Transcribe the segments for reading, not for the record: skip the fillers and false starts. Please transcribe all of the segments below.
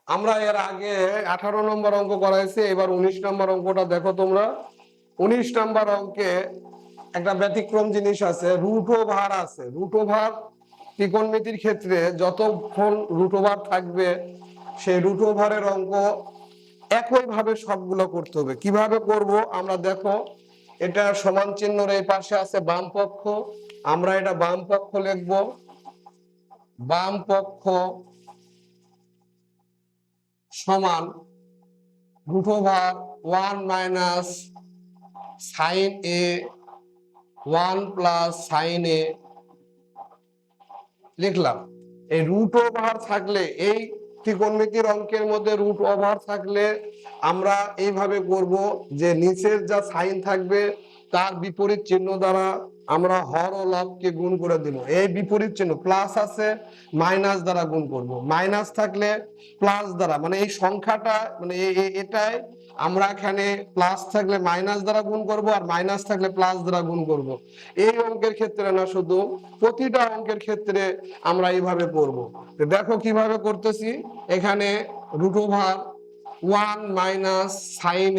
আমরা এর আগে 18 নম্বর অঙ্ক করাইছি, এবার 19 নম্বর অঙ্কটা দেখো তোমরা। 19 নম্বর অঙ্কে একটা ব্যতিক্রম জিনিস আছে, রুট ওভার আছে। রুট ওভার ত্রিকোণমিতির ক্ষেত্রে যতক্ষণ রুট ওভার থাকবে সেই রুট ওভারের অঙ্ক একইভাবে সবগুলো করতে হবে। কিভাবে করব আমরা দেখো, এটা সমান চিহ্নর এই পাশে আছে বাম পক্ষ, আমরা এটা বাম পক্ষ লিখব। বাম পক্ষ সমান রুট ওভার 1 মাইনাস সাইন এ 1 প্লাস সাইন এ লিখলাম। এই রুট ওভার থাকলে, এই ত্রিকোণমিতির অঙ্কের মধ্যে রুট ওভার থাকলে আমরা এইভাবে করব যে নিচের যা সাইন থাকবে তার বিপরীত চিহ্ন দ্বারা আমরা হর ও লবকে গুণ করে দেব। এই বিপরীত চিহ্ন প্লাস আছে, মাইনাস দ্বারা গুণ করব। মাইনাস থাকলে প্লাস দ্বারা, মানে এই সংখ্যাটা মানে এটাই আমরা এখানে প্লাস থাকলে মাইনাস দ্বারা গুণ করব, আর মাইনাস থাকলে প্লাস দ্বারা গুণ করব। এই অঙ্কের ক্ষেত্রে না, শুধু প্রতিটা অঙ্কের ক্ষেত্রে আমরা এইভাবে করব। দেখো কিভাবে করতেছি। এখানে রুট ওভার 1 মাইনাস সাইন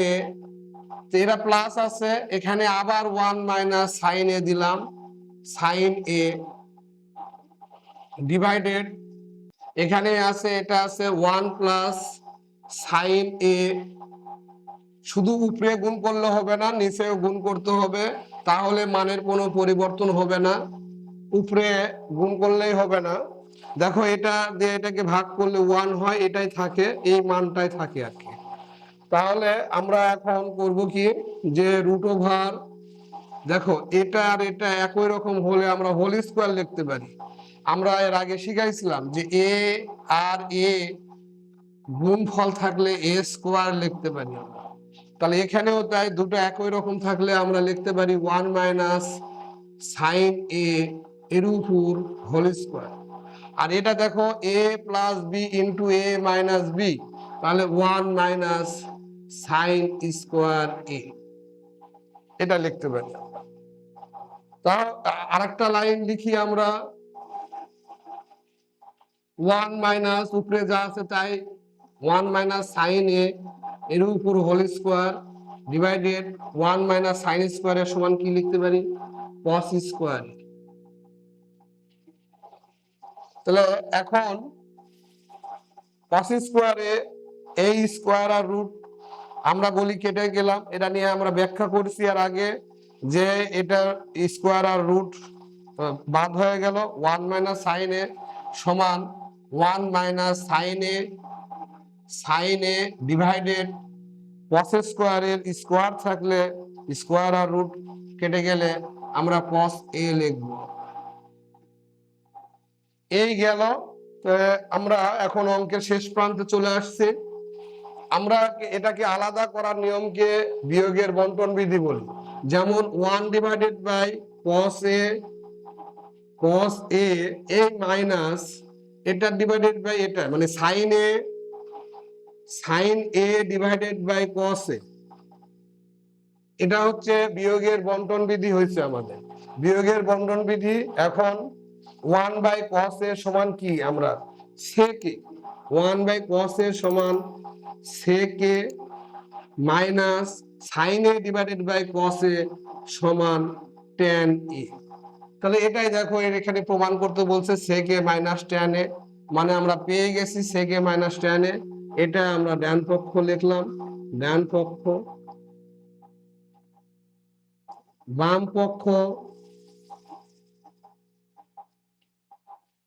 এ এরা প্লাস আছে, এখানে আবার 1 মাইনাস সাইন এ দিলাম, সাইন এ ডিভাইডেড এখানে আছে, এটা আছে 1 প্লাস সাইন এ। শুধু উপরে গুণ করলে হবে না, নিচেও গুণ করতে হবে, তাহলে মানের কোনো পরিবর্তন হবে না। উপরে গুণ করলেই হবে না। দেখো এটা দিয়ে এটাকে ভাগ করলে 1 হয়, এটাই থাকে, এই মানটাই থাকে আর কি। তাহলে আমরা এখন করব কি, যে রুট ওভার, দেখো এটা আর এটা একই রকম হলে আমরা হোল স্কোয়ার লিখতে পারি। আমরা এর আগে শিখাইছিলাম যে এ আর এ গুণফল থাকলে এ স্কোয়ার লিখতে পারি। তাহলে এখানেও তাই, দুটো একই রকম থাকলে আমরা লিখতে পারি 1 মাইনাস সাইন এ এর উপর হোল স্কোয়ার। আর এটা দেখো এ প্লাস বি ইন্টু এ মাইনাস বি, তাহলে 1 মাইনাস সাইন স্কোয়ার এ, এটা লিখতে পারি। তা আরেকটা লাইন লিখি আমরা, 1 মাইনাস উপরে যা আছে তাই, 1 মাইনাস সাইন এ এর উপর whole square divided 1 minus sine স্কোয়ারের সমান কি লিখতে পারি, কস স্কোয়ার। তাহলে এখন কস স্কোয়ারে এই স্কোয়ার আর রুট আমরা বলি কেটে গেলাম, এটা নিয়ে আমরা ব্যাখ্যা করছি আর আগে, যে এটা স্কোয়ার আর রুট বাদ হয়ে গেল। 1 মাইনাস সাইন এ সমান 1 মাইনাস সাইন এ ডিভাইডেড কস স্কোয়ারের স্কোয়ার থাকলে স্কোয়ার আর রুট কেটে গেলে আমরা কস এ লিখব। এই গেল। আমরা এখন অঙ্কের শেষ প্রান্তে চলে আসছি। আমরা এটাকে আলাদা করার নিয়মকে বিয়োগের বন্টন বিধি বলি। যেমন 1 ডিভাইডেড বাই কস এ এই মাইনাস এটা ডিভাইডেড বাই এটা, মানে sine A divided by cos A, এটা হচ্ছে বিয়োগের বন্টন বিধি হয়েছে আমাদের। বিয়োগের বন্টন বিধি এখন 1 বাই কস এর সমান কি, আমরা sec এ 1 বাই কস এর সমান sec A minus sine A divided by cos A সমান tan এ। তাহলে এটাই দেখো, এর এখানে প্রমাণ করতে বলছে sec এ মাইনাস tan এ, মানে আমরা পেয়ে গেছি sec এ মাইনাস tan এ। এটা আমরা ডান পক্ষ লিখলাম, ডান পক্ষ, বাম পক্ষ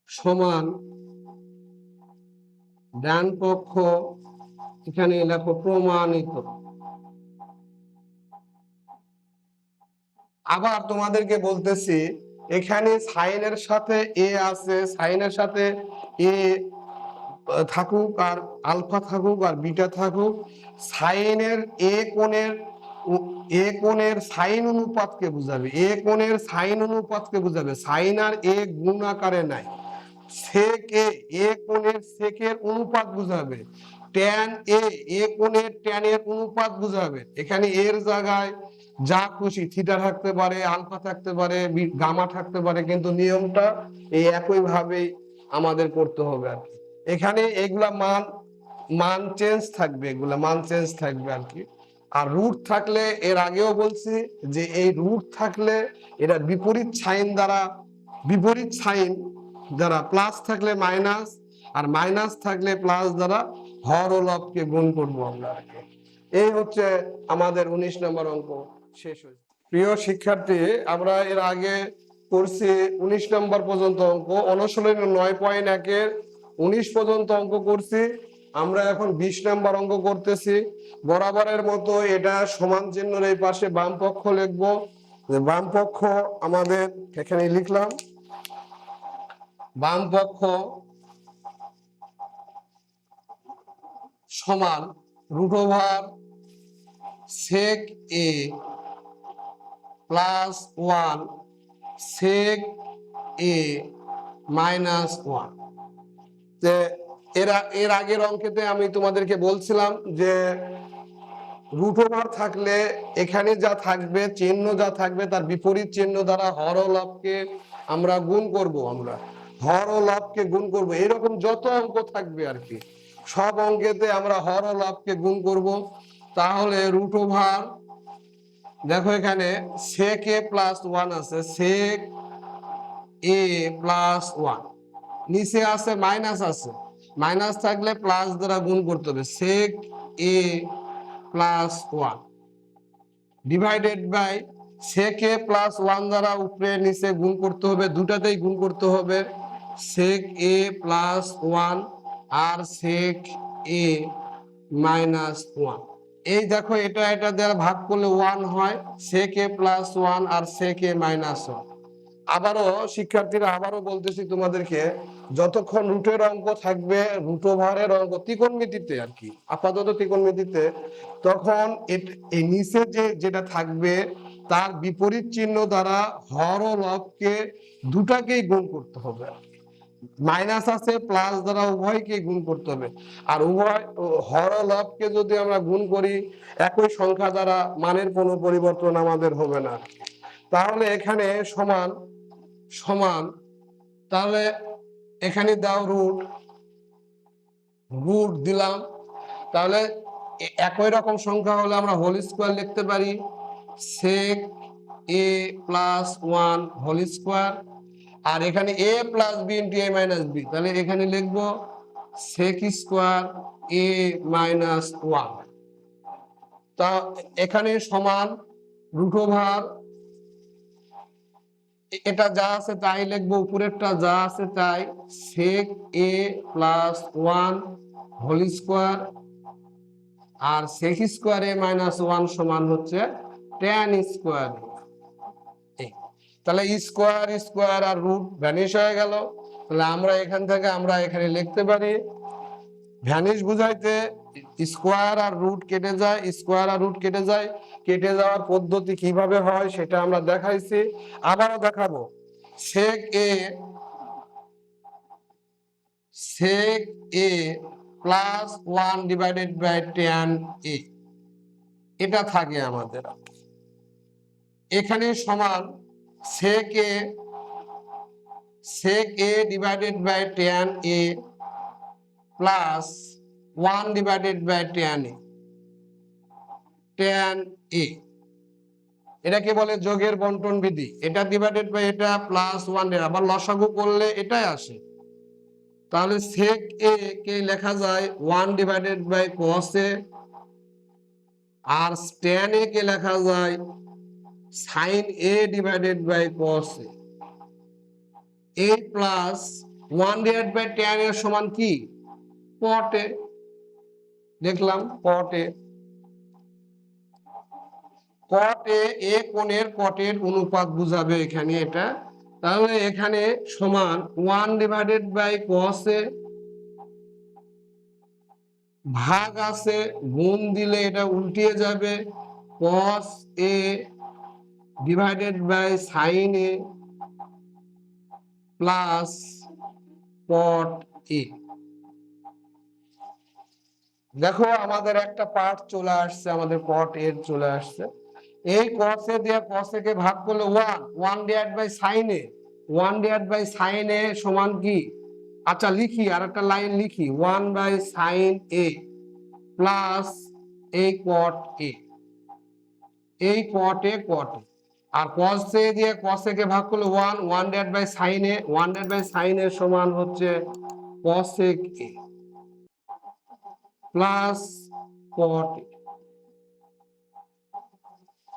সমান ডান পক্ষ, এখানে লেখো প্রমাণিত। আবার তোমাদেরকে বলতেছি, এখানে সাইনের সাথে এ আছে, সাইনের সাথে এ থাকুক আর আলফা থাকুক আর বিটা থাকুক, সাইনের এ কোণের সাইন অনুপাতকে বুঝাবে, এ কোণের সাইন অনুপাতকে বুঝাবে। সাইন আর এ গুণ আকারে নাই, সেক এ কোণের সেকের অনুপাত বুঝাবে। ট্যান এ কোণের ট্যানের অনুপাত বুঝাবে। এখানে এর জায়গায় যা খুশি থিটা থাকতে পারে, আলফা থাকতে পারে, গামা থাকতে পারে, কিন্তু নিয়মটা এই একই ভাবেই আমাদের করতে হবে আর কি। এখানে এগুলা মান মান চেঞ্জ থাকবে, এগুলা মান চেঞ্জ থাকবে আর কি। আর রুট থাকলে, এর আগেও বলছি যে এই রুট থাকলে এটা বিপরীত সাইন দ্বারা প্লাস থাকলে মাইনাস, আর মাইনাস থাকলে প্লাস দ্বারা হর ও লবকে গুণ করব আমরা আর কি। এই হচ্ছে আমাদের 19 নম্বর অঙ্ক শেষ হয়েছে। প্রিয় শিক্ষার্থী, আমরা এর আগে করছি 19 নম্বর পর্যন্ত অঙ্ক, অনুশীলনী 9.1 19 পর্যন্ত অঙ্ক করছি। আমরা এখন 20 নম্বর অঙ্ক করতেছি। বরাবরের মতো এটা সমান চিহ্নের এই পাশে বাম পক্ষ লিখবো। বাম পক্ষ আমাদের এখানে লিখলাম, বাম পক্ষ সমান √, sec a plus 1 sec a minus 1। এর আগের অঙ্কেতে আমি তোমাদেরকে বলছিলাম যে √, থাকলে এখানে যা থাকবে, চিহ্ন যা থাকবে তার বিপরীত চিহ্ন দ্বারা হর ও লবকে আমরা গুণ করব। আমরা হর ও লবকে গুণ করব, এরকম যত অঙ্ক থাকবে আর কি, সব অঙ্কেতে আমরা হর ও লবকে গুণ করব। তাহলে √, দেখো এখানে sec a প্লাস 1 আছে, sec a প্লাস 1, নিচে আছে মাইনাস, আছে মাইনাস থাকলে প্লাস দ্বারা গুণ করতে হবে, sec a plus 1 divided by sec a plus 1 দ্বারা উপরে নিচে গুণ করতে হবে, দুটাতেই গুণ করতে হবে, sec a প্লাস 1 আর sec a মাইনাস 1। এই দেখো এটা দ্বারা ভাগ করলে 1 হয়, sec a প্লাস 1 আর sec a মাইনাস 1। আবারও শিক্ষার্থীরা, আবারও বলতেছি তোমাদেরকে, যতক্ষণ রুটের অঙ্ক থাকবে, √এর অঙ্ক ত্রিকোণমিতিতে আর কি, আপাতত ত্রিকোণমিতিতে, তখন এই নিচে যেটা থাকবে তার বিপরীত চিহ্ন দ্বারা হর ও লবকে দুটাকেই গুণ করতে হবে। মাইনাস আছে, প্লাস দ্বারা উভয়কে গুণ করতে হবে। আর উভয় হর ও লবকে যদি আমরা গুণ করি একই সংখ্যা দ্বারা, মানের কোনো পরিবর্তন আমাদের হবে না। তাহলে এখানে সমান তাহলে এখানে দাও রুট দিলাম। তাহলে একই রকম সংখ্যা হলে আমরা হোল স্কোয়ার লিখতে পারি, sec a plus 1 whole square. আর এখানে a plus b into a minus b, তাহলে এখানে লিখবো sec স্কোয়ার a মাইনাস 1। তা এখানে সমান √, এটা যা আছে তাই লিখবো, উপরেরটা যা আছে তাই, sec a plus 1 whole square আর sec স্কোয়ার a মাইনাস 1 সমান হচ্ছে tan স্কোয়ার। তাহলে স্কোয়ার স্কোয়ার আর রুট ভ্যানিশ হয়ে গেল। তাহলে আমরা এখান থেকে আমরা এখানে লিখতে পারি, ভ্যানিশ বুঝাইতে স্কোয়ার আর রুট কেটে যায়, স্কোয়ার আর রুট কেটে যায়। কেটে যাওয়ার পদ্ধতি কিভাবে হয় সেটা আমরা দেখাইছি, আবারও দেখাবো। sec a plus 1 divided by tan a, এটা থাকে আমাদের। এখানে সমান sec a divided by tan a plus 1 divided by tan a, এটাকে বলে যোগের বন্টন বিধি। এটা ডিভাইডেড বাই এটা প্লাস 1, আবার লসাগু করলে এটাই আসে। তাহলে sec a কে লেখা যায় 1 ডিভাইডেড বাই cos a, আর tan a কে লেখা যায় sin a divided by cos a। a plus 1 divided by tan a সমান কি? cot a, দেখলাম cot a। cot a কোণের কটের অনুপাত বুঝাবে এখানে এটা। তাহলে এখানে সমান 1 ডিভাইডেড বাই cos a, ভাগ আছে, গুণ দিলে এটা উল্টিয়ে যাবে, cos a divided by sin a plus cot a। দেখো আমাদের একটা পার্ট চলে আসছে, আমাদের cot a চলে আসছে। এই cos a দিয়ে cos a কে ভাগ করলে 1 divide by sin a, 1 divide by sin a সমান কি? আচ্ছা লিখি, আর একটা লাইন লিখি, 1/sin a প্লাস এই cot a, এই cot a cot a, আর cos a দিয়ে cos a কে ভাগ করলে 1/sin a, 1/sin a সমান হচ্ছে cosec a plus cot a।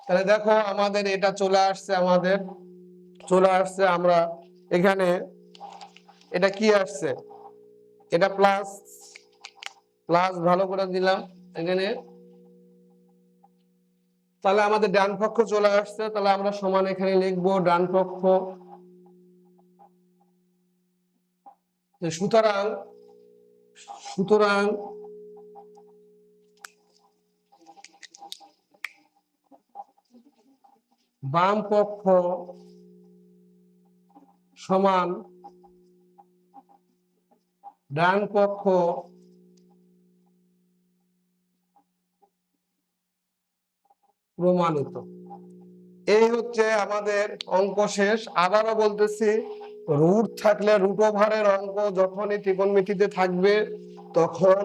তাহলে দেখো আমাদের এটা চলে আসছে, আমরা এখানে এটা কি আসছে, এটা প্লাস ভালো করে দিলাম এখানে। তাহলে আমাদের ডান পক্ষ চলে আসছে, তাহলে আমরা সমান এখানে লিখবো ডান পক্ষ। সুতরাং বাম পক্ষ সমান ডান পক্ষ প্রমাণিত। এই হচ্ছে আমাদের অঙ্ক শেষ। আবারও বলতেছি, রুট থাকলে রুট ওভারের অঙ্ক যখনই ত্রিকোণমিতিতে থাকবে তখন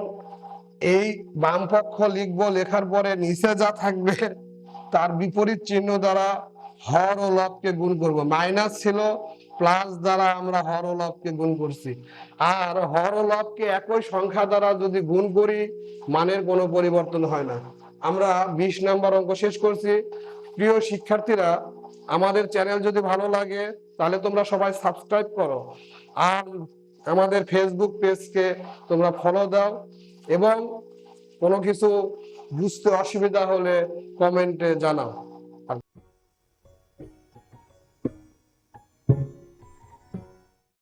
এই বাম পক্ষ লিখবো, লেখার পরে নিচে যা থাকবে তার বিপরীত চিহ্ন দ্বারা হর ও লবকে গুণ করব। মাইনাস ছিল, প্লাস দ্বারা আমরা হর ও লবকে গুণ করছি। আর হর ও লবকে একই সংখ্যা দ্বারা যদি গুণ করি মানের কোনো পরিবর্তন হয় না। আমরা 20 নম্বর অঙ্ক শেষ করছি। প্রিয় শিক্ষার্থীরা, আমাদের চ্যানেল যদি ভালো লাগে তাহলে তোমরা সবাই সাবস্ক্রাইব করো, আর আমাদের ফেসবুক পেজকে তোমরা ফলো দাও, এবং কোনো কিছু বুঝতে অসুবিধা হলে কমেন্টে জানাও।